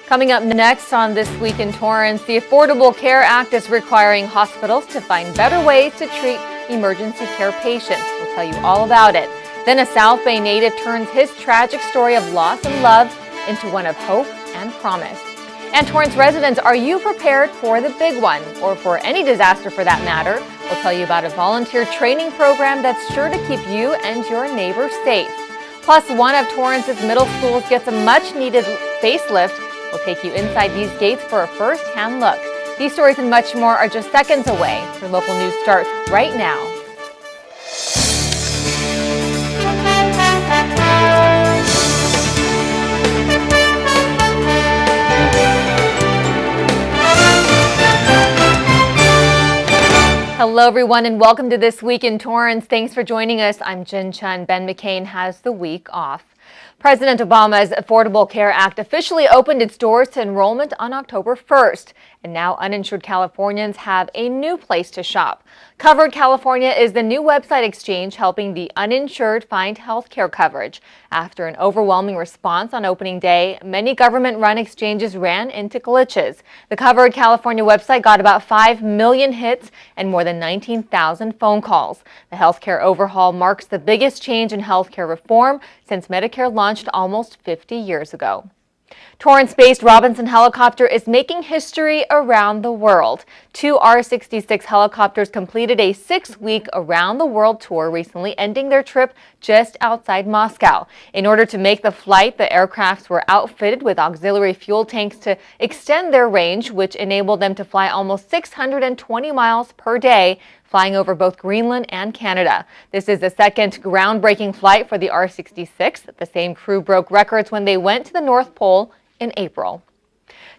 Coming up next on This Week in Torrance, the Affordable Care Act is requiring hospitals to find better ways to treat emergency care patients. We'll tell you all about it. Then a South Bay native turns his tragic story of loss and love into one of hope and promise. And Torrance residents, are you prepared for the big one, or for any disaster for that matter? We'll tell you about a volunteer training program that's sure to keep you and your neighbors safe. Plus, one of Torrance's middle schools gets a much-needed facelift. We'll take you inside these gates for a first-hand look. These stories and much more are just seconds away. Your local news starts right now. Hello, everyone, and welcome to This Week in Torrance. Thanks for joining us. I'm Jin Chun. Ben McCain has the week off. President Obama's Affordable Care Act officially opened its doors to enrollment on October 1st, and now uninsured Californians have a new place to shop. Covered California is the new website exchange helping the uninsured find health care coverage. After an overwhelming response on opening day, many government-run exchanges ran into glitches. The Covered California website got about 5 million hits and more than 19,000 phone calls. The healthcare overhaul marks the biggest change in healthcare reform since Medicare launched almost 50 years ago. Torrance-based Robinson Helicopter is making history around the world. 2 R-66 helicopters completed a 6-week around-the-world tour recently, ending their trip just outside Moscow. In order to make the flight, the aircrafts were outfitted with auxiliary fuel tanks to extend their range, which enabled them to fly almost 620 miles per day, flying over both Greenland and Canada. This is the second groundbreaking flight for the R-66. The same crew broke records when they went to the North Pole in April.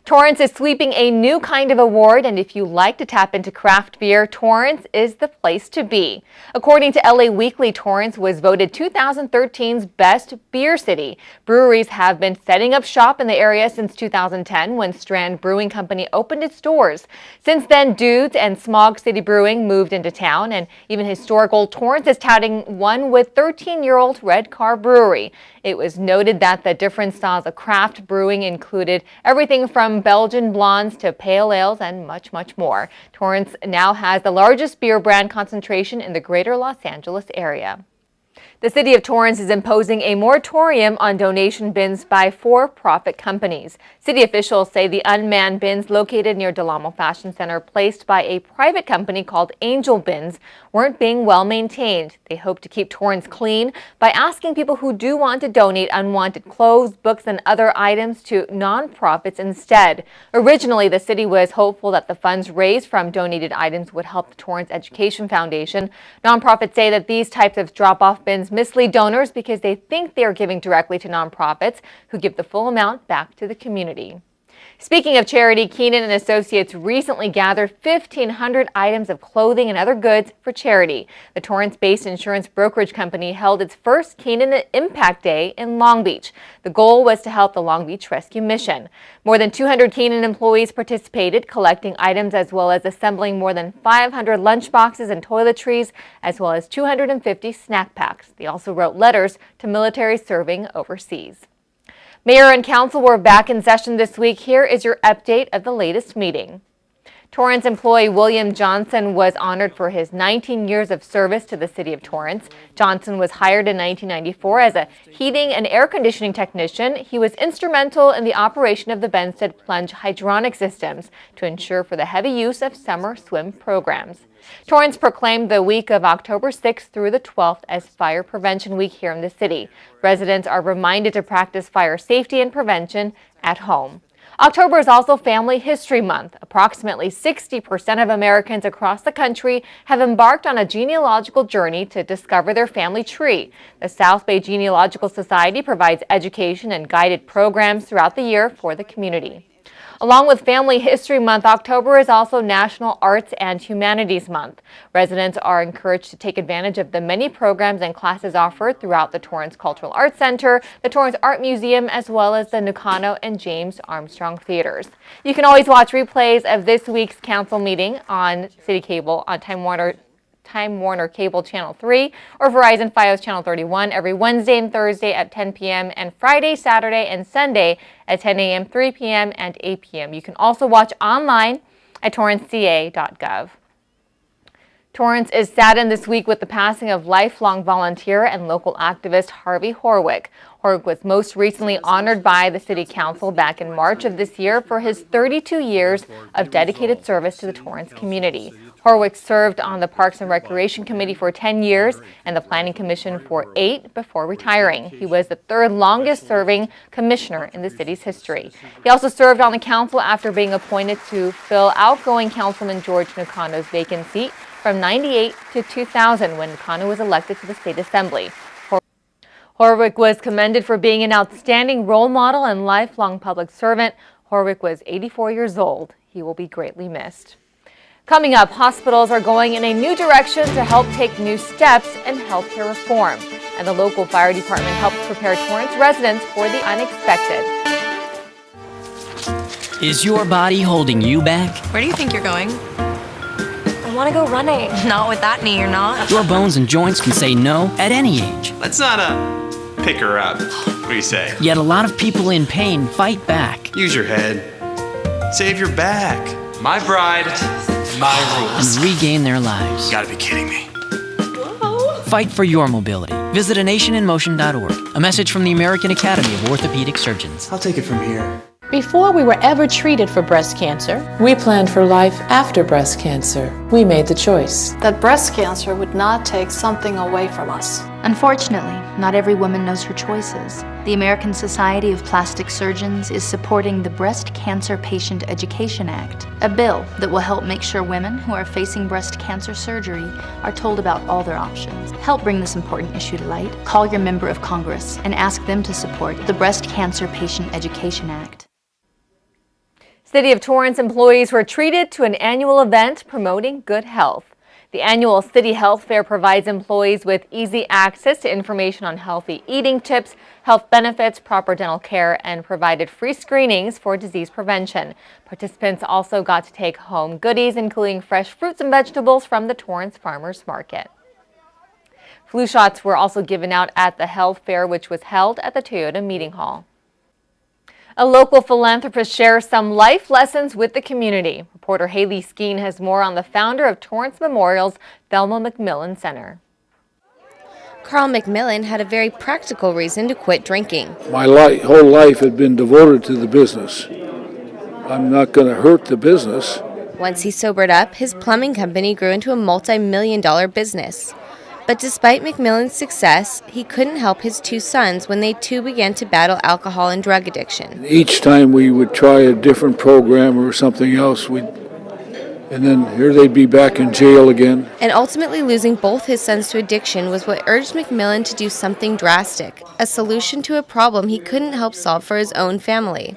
Torrance is sweeping a new kind of award, and if you like to tap into craft beer, Torrance is the place to be. According to LA Weekly, Torrance was voted 2013's best beer city. Breweries have been setting up shop in the area since 2010 when Strand Brewing Company opened its doors. Since then, Dudes and Smog City Brewing moved into town, and even historical Torrance is touting one with 13-year-old Red Car Brewery. It was noted that the different styles of craft brewing included everything from Belgian blondes to pale ales and much, much more. Torrance now has the largest beer brand concentration in the greater Los Angeles area. The city of Torrance is imposing a moratorium on donation bins by for-profit companies. City officials say the unmanned bins located near Del Amo Fashion Center, placed by a private company called Angel Bins, weren't being well maintained. They hope to keep Torrance clean by asking people who do want to donate unwanted clothes, books, and other items to nonprofits instead. Originally, the city was hopeful that the funds raised from donated items would help the Torrance Education Foundation. Nonprofits say that these types of drop-off bins mislead donors because they think they are giving directly to nonprofits who give the full amount back to the community. Speaking of charity, Keenan and Associates recently gathered 1,500 items of clothing and other goods for charity. The Torrance-based insurance brokerage company held its first Keenan Impact Day in Long Beach. The goal was to help the Long Beach Rescue Mission. More than 200 Keenan employees participated, collecting items as well as assembling more than 500 lunchboxes and toiletries, as well as 250 snack packs. They also wrote letters to military serving overseas. Mayor and council were back in session this week. Here is your update of the latest meeting. Torrance employee William Johnson was honored for his 19 years of service to the city of Torrance. Johnson was hired in 1994 as a heating and air conditioning technician. He was instrumental in the operation of the Benstead plunge hydronic systems to ensure for the heavy use of summer swim programs. Torrance proclaimed the week of October 6th through the 12th as Fire Prevention Week here in the city. Residents are reminded to practice fire safety and prevention at home. October is also Family History Month. Approximately 60% of Americans across the country have embarked on a genealogical journey to discover their family tree. The South Bay Genealogical Society provides education and guided programs throughout the year for the community. Along with Family History Month, October is also National Arts and Humanities Month. Residents are encouraged to take advantage of the many programs and classes offered throughout the Torrance Cultural Arts Center, the Torrance Art Museum, as well as the Nakano and James Armstrong Theaters. You can always watch replays of this week's council meeting on CitiCABLE on Time Warner Time Warner Cable Channel 3 or Verizon Fios Channel 31 every Wednesday and Thursday at 10 p.m. and Friday, Saturday, and Sunday at 10 a.m., 3 p.m., and 8 p.m. You can also watch online at torranceca.gov. Torrance is saddened this week with the passing of lifelong volunteer and local activist Harvey Horwick. Horwick was most recently honored by the City Council back in March of this year for his 32 years of dedicated service to the Torrance community. Horwick served on the Parks and Recreation Committee for 10 years and the Planning Commission for 8 before retiring. He was the third longest serving commissioner in the city's history. He also served on the council after being appointed to fill outgoing Councilman George Nakano's vacant seat from 1998 to 2000 when Nakano was elected to the State Assembly. Horwick was commended for being an outstanding role model and lifelong public servant. Horwick was 84 years old. He will be greatly missed. Coming up, hospitals are going in a new direction to help take new steps in healthcare reform. And the local fire department helps prepare Torrance residents for the unexpected. Is your body holding you back? Where do you think you're going? I want to go running. Not with that knee, you're not. Your bones and joints can say no at any age. Let's not pick her up. What do you say? Yet a lot of people in pain fight back. Use your head. Save your back. My bride, my rules. And regain their lives. You gotta be kidding me. Fight for your mobility. Visit anationinmotion.org. A message from the American Academy of Orthopedic Surgeons. I'll take it from here. Before we were ever treated for breast cancer, we planned for life after breast cancer. We made the choice that breast cancer would not take something away from us. Unfortunately, not every woman knows her choices. The American Society of Plastic Surgeons is supporting the Breast Cancer Patient Education Act, a bill that will help make sure women who are facing breast cancer surgery are told about all their options. Help bring this important issue to light. Call your member of Congress and ask them to support the Breast Cancer Patient Education Act. City of Torrance employees were treated to an annual event promoting good health. The annual City Health Fair provides employees with easy access to information on healthy eating tips, health benefits, proper dental care, and provided free screenings for disease prevention. Participants also got to take home goodies, including fresh fruits and vegetables from the Torrance Farmers Market. Flu shots were also given out at the health fair, which was held at the Toyota Meeting Hall. A local philanthropist shares some life lessons with the community. Reporter Haley Skeen has more on the founder of Torrance Memorial's Thelma McMillan Center. Carl McMillan had a very practical reason to quit drinking. My whole life had been devoted to the business. I'm not going to hurt the business. Once he sobered up, his plumbing company grew into a multi-million-dollar business. But despite McMillan's success, he couldn't help his two sons when they too began to battle alcohol and drug addiction. Each time we would try a different program or something else, and then here they'd be back in jail again. And ultimately losing both his sons to addiction was what urged McMillan to do something drastic, a solution to a problem he couldn't help solve for his own family.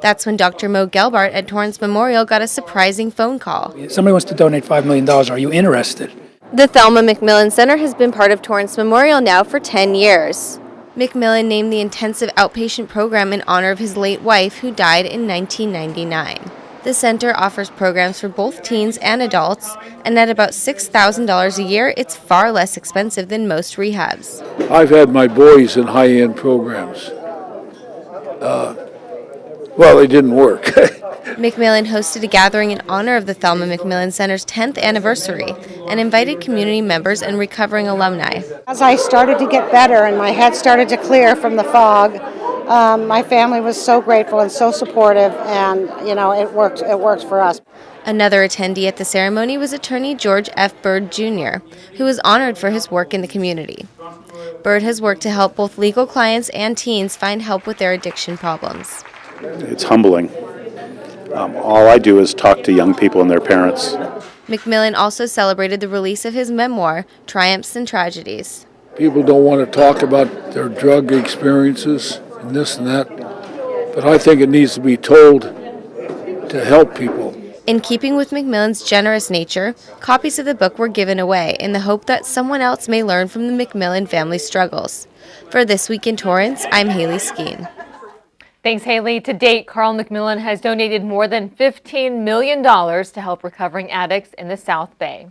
That's when Dr. Mo Gelbart at Torrance Memorial got a surprising phone call. Somebody wants to donate $5 million. Are you interested? The Thelma McMillan Center has been part of Torrance Memorial now for 10 years. McMillan named the intensive outpatient program in honor of his late wife, who died in 1999. The center offers programs for both teens and adults, and at about $6,000 a year, it's far less expensive than most rehabs. I've had my boys in high-end programs. Well, they didn't work. McMillan hosted a gathering in honor of the Thelma McMillan Center's 10th anniversary and invited community members and recovering alumni. As I started to get better and my head started to clear from the fog, my family was so grateful and so supportive, and it worked for us. Another attendee at the ceremony was attorney George F. Bird Jr., who was honored for his work in the community. Bird has worked to help both legal clients and teens find help with their addiction problems. It's humbling. All I do is talk to young people and their parents. McMillan also celebrated the release of his memoir, Triumphs and Tragedies. People don't want to talk about their drug experiences and this and that, but I think it needs to be told to help people. In keeping with McMillan's generous nature, copies of the book were given away in the hope that someone else may learn from the McMillan family's struggles. For This Week in Torrance, I'm Haley Skeen. Thanks, Haley. To date, Carl McMillan has donated more than $15 million to help recovering addicts in the South Bay.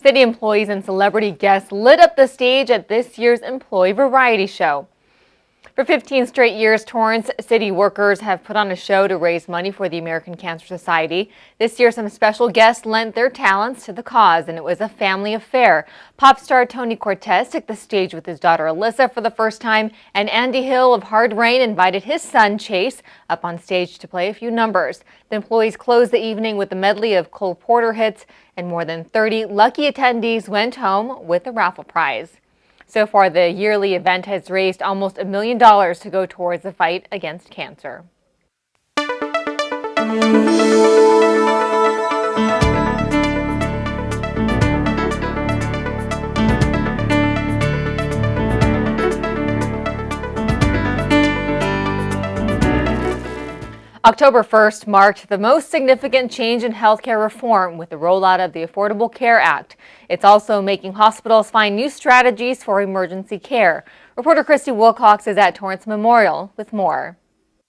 City employees and celebrity guests lit up the stage at this year's Employee Variety Show. For 15 straight years, Torrance city workers have put on a show to raise money for the American Cancer Society. This year, some special guests lent their talents to the cause, and it was a family affair. Pop star Tony Cortez took the stage with his daughter Alyssa for the first time, and Andy Hill of Hard Rain invited his son Chase up on stage to play a few numbers. The employees closed the evening with a medley of Cole Porter hits, and more than 30 lucky attendees went home with a raffle prize. So far, the yearly event has raised almost $1 million to go towards the fight against cancer. October 1st marked the most significant change in healthcare reform with the rollout of the Affordable Care Act. It's also making hospitals find new strategies for emergency care. Reporter Christy Wilcox is at Torrance Memorial with more.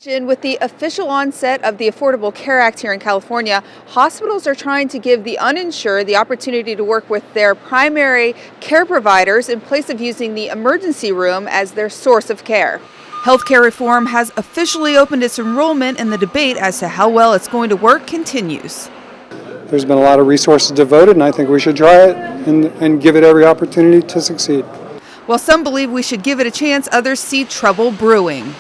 With the official onset of the Affordable Care Act here in California, hospitals are trying to give the uninsured the opportunity to work with their primary care providers in place of using the emergency room as their source of care. Healthcare reform has officially opened its enrollment, and the debate as to how well it's going to work continues. There's been a lot of resources devoted, and I think we should try it and give it every opportunity to succeed. While some believe we should give it a chance, others see trouble brewing.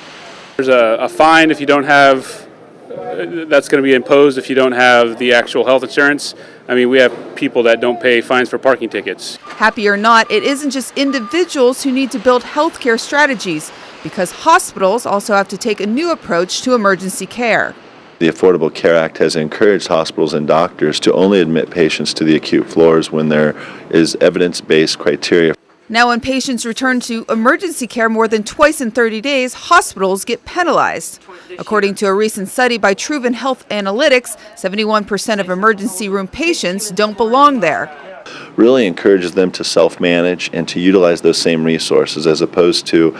There's a fine if you don't have, that's going to be imposed if you don't have the actual health insurance. I mean, we have people that don't pay fines for parking tickets. Happy or not, it isn't just individuals who need to build healthcare strategies, because hospitals also have to take a new approach to emergency care. The Affordable Care Act has encouraged hospitals and doctors to only admit patients to the acute floors when there is evidence-based criteria. Now, when patients return to emergency care more than twice in 30 days, hospitals get penalized. According to a recent study by Truven Health Analytics, 71% of emergency room patients don't belong there. Really encourages them to self-manage and to utilize those same resources, as opposed to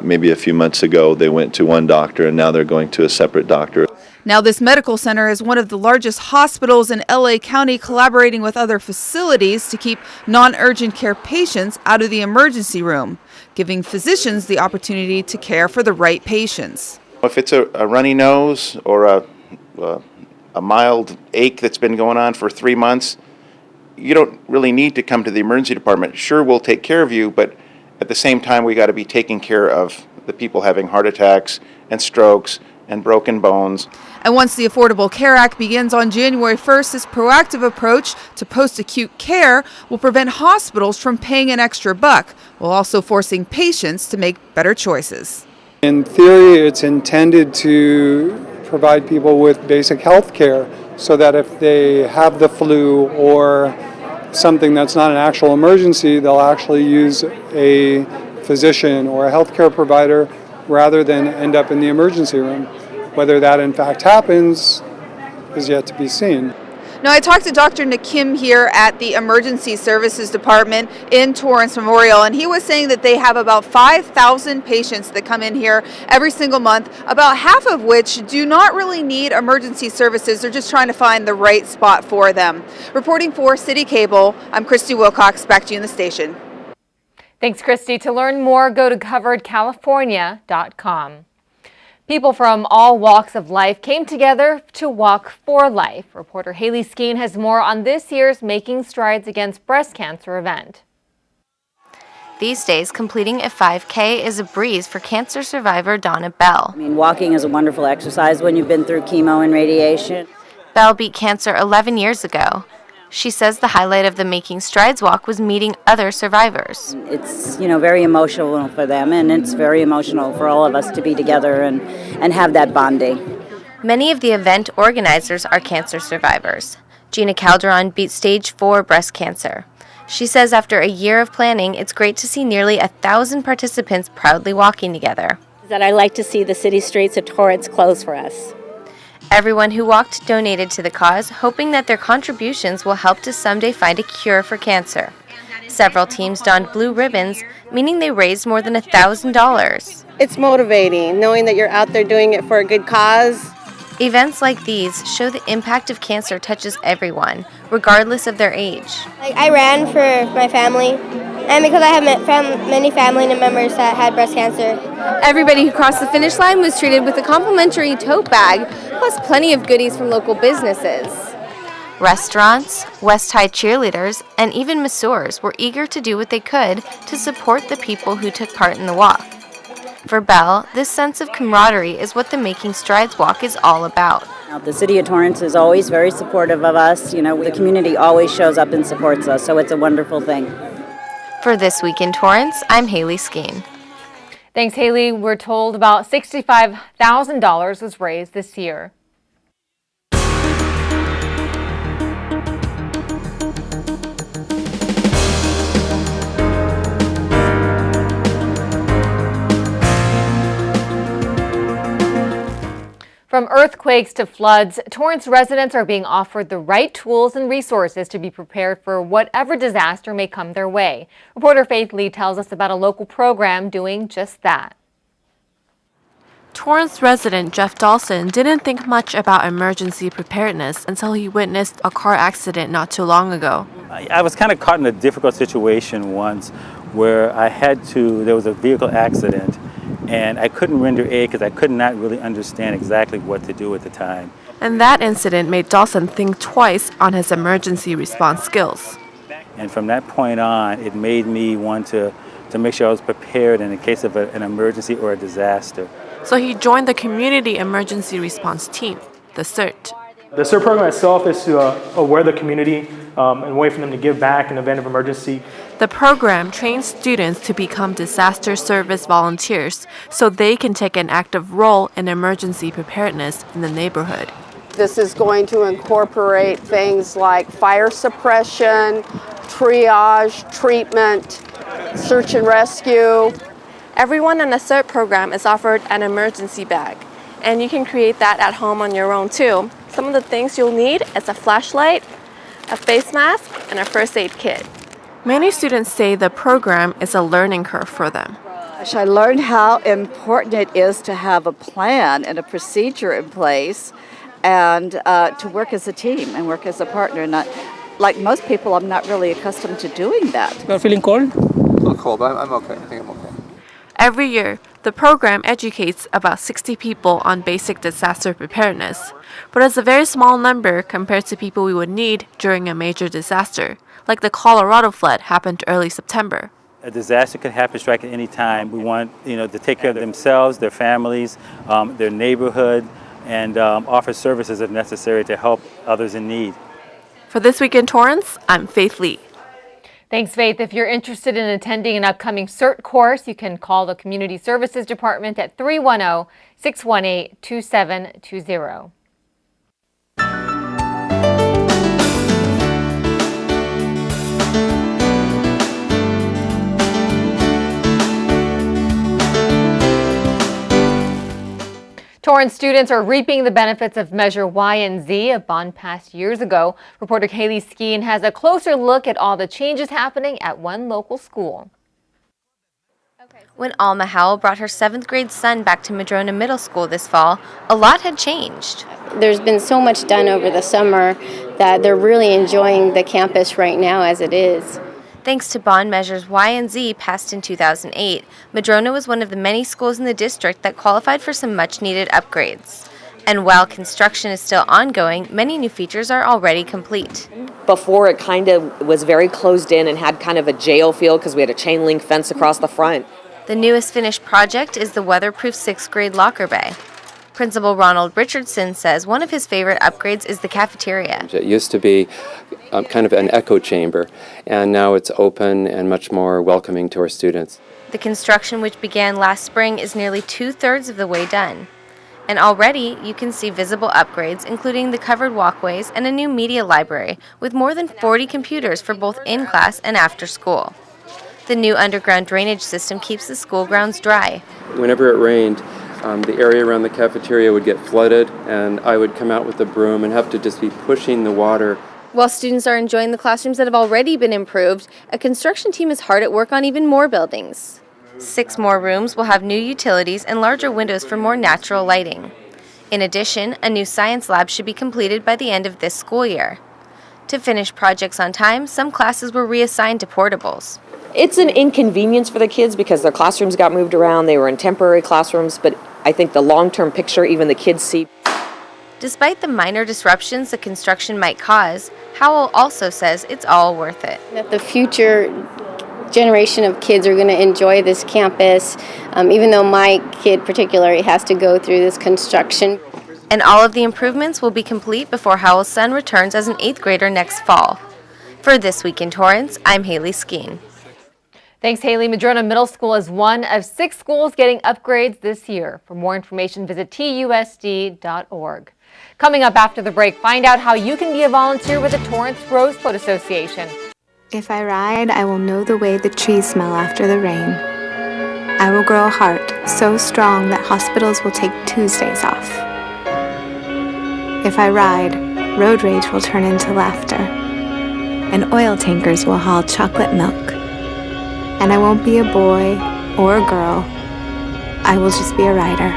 maybe a few months ago they went to one doctor and now they're going to a separate doctor. Now, this medical center is one of the largest hospitals in LA County, collaborating with other facilities to keep non-urgent care patients out of the emergency room, giving physicians the opportunity to care for the right patients. If it's a runny nose or a mild ache that's been going on for 3 months, you don't really need to come to the emergency department. Sure, we'll take care of you, but at the same time, we got to be taking care of the people having heart attacks and strokes and broken bones. And once the Affordable Care Act begins on January 1st, this proactive approach to post-acute care will prevent hospitals from paying an extra buck, while also forcing patients to make better choices. In theory, it's intended to provide people with basic health care so that if they have the flu or something that's not an actual emergency, they'll actually use a physician or a healthcare provider rather than end up in the emergency room. Whether that in fact happens is yet to be seen. Now, I talked to Dr. Nakim here at the Emergency Services Department in Torrance Memorial, and he was saying that they have about 5,000 patients that come in here every single month, about half of which do not really need emergency services. They're just trying to find the right spot for them. Reporting for CitiCABLE, I'm Christy Wilcox. Back to you in the station. Thanks, Christy. To learn more, go to coveredcalifornia.com. People from all walks of life came together to walk for life. Reporter Haley Skeen has more on this year's Making Strides Against Breast Cancer event. These days, completing a 5K is a breeze for cancer survivor Donna Bell. I mean, walking is a wonderful exercise when you've been through chemo and radiation. Bell beat cancer 11 years ago. She says the highlight of the Making Strides walk was meeting other survivors. It's, very emotional for them, and it's very emotional for all of us to be together and have that bonding. Many of the event organizers are cancer survivors. Gina Calderon beat stage 4 breast cancer. She says after a year of planning, it's great to see nearly 1,000 participants proudly walking together. That I like to see the city streets of Torrance closed for us. Everyone who walked donated to the cause, hoping that their contributions will help to someday find a cure for cancer. Several teams donned blue ribbons, meaning they raised more than $1,000. It's motivating, knowing that you're out there doing it for a good cause. Events like these show the impact of cancer touches everyone, regardless of their age. I ran for my family, and because I have many family members that had breast cancer. Everybody who crossed the finish line was treated with a complimentary tote bag, plus plenty of goodies from local businesses. Restaurants, West High cheerleaders, and even masseurs were eager to do what they could to support the people who took part in the walk. For Belle, this sense of camaraderie is what the Making Strides Walk is all about. The City of Torrance is always very supportive of us. You know, the community always shows up and supports us, so it's a wonderful thing. For This Week in Torrance, I'm Haley Skeen. Thanks, Haley. We're told about $65,000 was raised this year. From earthquakes to floods, Torrance residents are being offered the right tools and resources to be prepared for whatever disaster may come their way. Reporter Faith Lee tells us about a local program doing just that. Torrance resident Jeff Dawson didn't think much about emergency preparedness until he witnessed a car accident not too long ago. I was kind of caught in a difficult situation once where there was a vehicle accident, and I couldn't render aid because I could not really understand exactly what to do at the time. And that incident made Dawson think twice on his emergency response skills. And from that point on, it made me want to make sure I was prepared in the case of an emergency or a disaster. So he joined the Community Emergency Response Team, the CERT. The CERT program itself is to aware the community and a way for them to give back in the event of emergency. The program trains students to become disaster service volunteers so they can take an active role in emergency preparedness in the neighborhood. This is going to incorporate things like fire suppression, triage, treatment, search and rescue. Everyone in the CERT program is offered an emergency bag, and you can create that at home on your own too. Some of the things you'll need is a flashlight, a face mask, and a first aid kit. Many students say the program is a learning curve for them. I learned how important it is to have a plan and a procedure in place and to work as a team and work as a partner. Not like most people, I'm not really accustomed to doing that. You're feeling cold? I'm cold, but I'm okay. I think I'm okay. Every year, the program educates about 60 people on basic disaster preparedness, but it's a very small number compared to people we would need during a major disaster, like the Colorado flood happened early September. A disaster could happen, strike at any time. We want to take care of themselves, their families, their neighborhood, and offer services if necessary to help others in need. For This Week in Torrance, I'm Faith Lee. Thanks, Faith. If you're interested in attending an upcoming CERT course, you can call the Community Services Department at 310-618-2720. Torrance students are reaping the benefits of Measure Y and Z, a bond passed years ago. Reporter Haley Skeen has a closer look at all the changes happening at one local school. When Alma Howell brought her 7th grade son back to Madrona Middle School this fall, a lot had changed. There's been so much done over the summer that they're really enjoying the campus right now as it is. Thanks to bond measures Y and Z passed in 2008, Madrona was one of the many schools in the district that qualified for some much-needed upgrades. And while construction is still ongoing, many new features are already complete. Before, it kind of was very closed in and had kind of a jail feel because we had a chain link fence across the front. The newest finished project is the weatherproof 6th grade locker bay. Principal Ronald Richardson says one of his favorite upgrades is the cafeteria. It used to be kind of an echo chamber, and now it's open and much more welcoming to our students. The construction, which began last spring, is nearly 2/3 of the way done. And already you can see visible upgrades, including the covered walkways and a new media library with more than 40 computers for both in-class and after school. The new underground drainage system keeps the school grounds dry. Whenever it rained, the area around the cafeteria would get flooded, and I would come out with the broom and have to just be pushing the water. While students are enjoying the classrooms that have already been improved, a construction team is hard at work on even more buildings. 6 more rooms will have new utilities and larger windows for more natural lighting. In addition, a new science lab should be completed by the end of this school year. To finish projects on time, some classes were reassigned to portables. It's an inconvenience for the kids because their classrooms got moved around. They were in temporary classrooms, but I think the long-term picture even the kids see. Despite the minor disruptions the construction might cause, Howell also says it's all worth it. That the future generation of kids are going to enjoy this campus, even though my kid particularly has to go through this construction. And all of the improvements will be complete before Howell's son returns as an 8th grader next fall. For This Week in Torrance, I'm Haley Skeen. Thanks, Haley. Madrona Middle School is one of 6 schools getting upgrades this year. For more information, visit TUSD.org. Coming up after the break, find out how you can be a volunteer with the Torrance Rose Float Association. If I ride, I will know the way the trees smell after the rain. I will grow a heart so strong that hospitals will take Tuesdays off. If I ride, road rage will turn into laughter, and oil tankers will haul chocolate milk. And I won't be a boy or a girl. I will just be a rider.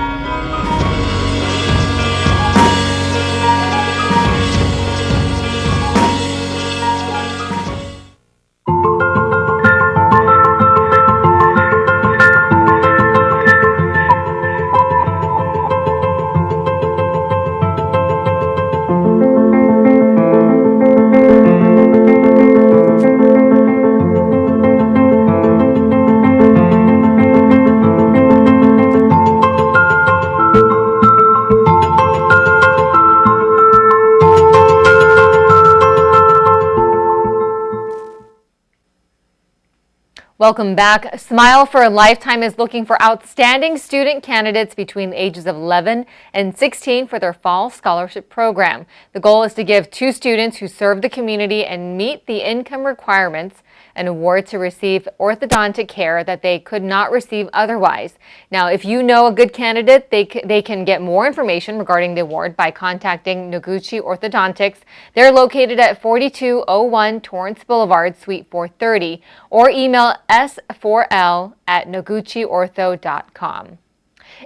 Welcome back. Smile for a Lifetime is looking for outstanding student candidates between the ages of 11 and 16 for their fall scholarship program. The goal is to give 2 students who serve the community and meet the income requirements an award to receive orthodontic care that they could not receive otherwise. Now, if you know a good candidate, they can get more information regarding the award by contacting Noguchi Orthodontics. They're located at 4201 Torrance Boulevard, Suite 430, or email s4l@noguchiortho.com.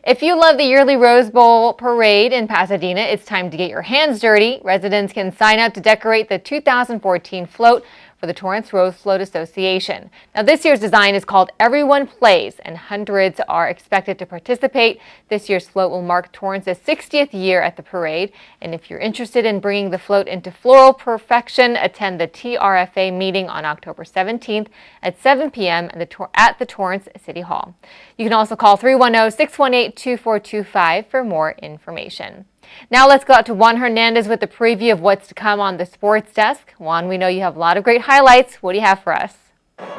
If you love the yearly Rose Bowl parade in Pasadena, it's time to get your hands dirty. Residents can sign up to decorate the 2014 float for the Torrance Rose Float Association. Now, this year's design is called Everyone Plays, and hundreds are expected to participate. This year's float will mark Torrance's 60th year at the parade, and if you're interested in bringing the float into floral perfection, attend the TRFA meeting on October 17th at 7 p.m. at the Torrance City Hall. You can also call 310-618-2425 for more information. Now let's go out to Juan Hernandez with a preview of what's to come on the sports desk. Juan, we know you have a lot of great highlights. What do you have for us?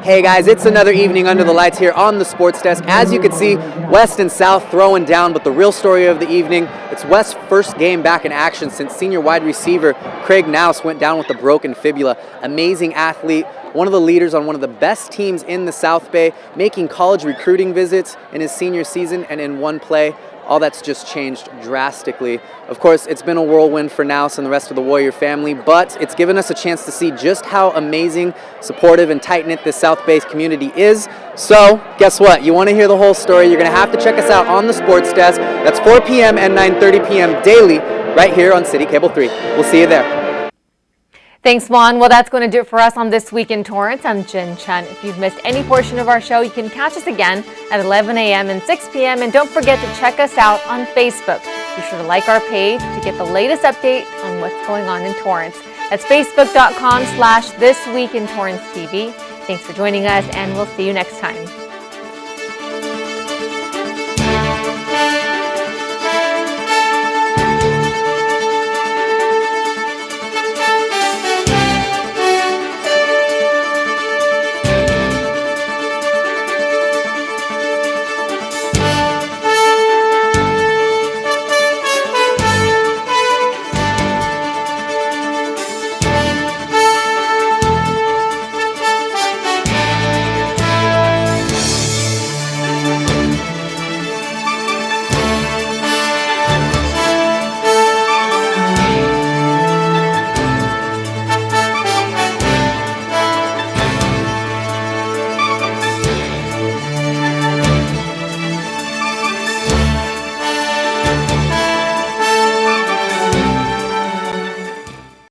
Hey guys, it's another evening under the lights here on the sports desk. As you can see, West and South throwing down, but the real story of the evening, it's West's first game back in action since senior wide receiver Craig Nouse went down with a broken fibula. Amazing athlete, one of the leaders on one of the best teams in the South Bay, making college recruiting visits in his senior season, and in one play, all that's just changed drastically. Of course, it's been a whirlwind for Nouse and the rest of the Warrior family, but it's given us a chance to see just how amazing, supportive, and tight-knit this South Bay community is. So, guess what? You want to hear the whole story, you're going to have to check us out on the sports desk. That's 4 p.m. and 9:30 p.m. daily, right here on CitiCABLE 3. We'll see you there. Thanks, Juan. Well, that's going to do it for us on This Week in Torrance. I'm Jin Chun. If you've missed any portion of our show, you can catch us again at 11 a.m. and 6 p.m. And don't forget to check us out on Facebook. Be sure to like our page to get the latest update on what's going on in Torrance. That's facebook.com/thisweekintorrancetv. Thanks for joining us, and we'll see you next time.